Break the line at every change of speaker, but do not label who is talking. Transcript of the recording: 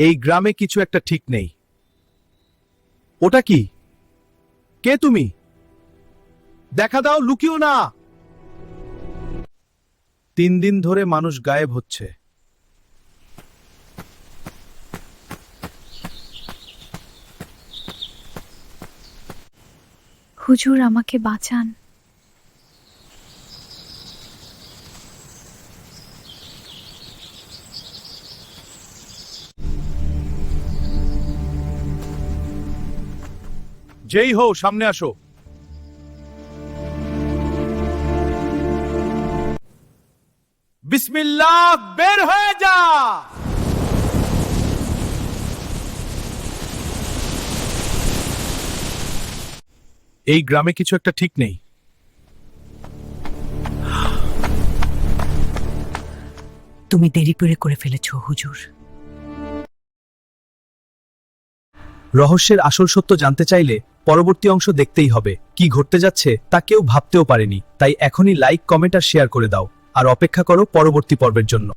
এই গ্রামে কিছু একটা ঠিক নেই। ওটা কি? কে তুমি? দেখা দাও, লুকিও না। 3 দিন ধরে মানুষ গায়েব হচ্ছে।
হুজুর, আমাকে বাঁচান।
যেই হও, সামনে আসো। বিসমিল্লাহ, বের হয়ে যা। এই গ্রামে কিছু একটা ঠিক নেই।
তুমি দেরি করে ফেলেছ হুজুর।
রহস্যের আসল সত্য জানতে চাইলে পরবর্তী অংশ দেখতেই হবে। কি ঘটতে যাচ্ছে তা কেউ ভাবতেও পারেনি। তাই এখনই লাইক, কমেন্ট আর শেয়ার করে দাও, আর অপেক্ষা করো পরবর্তী পর্বের জন্য।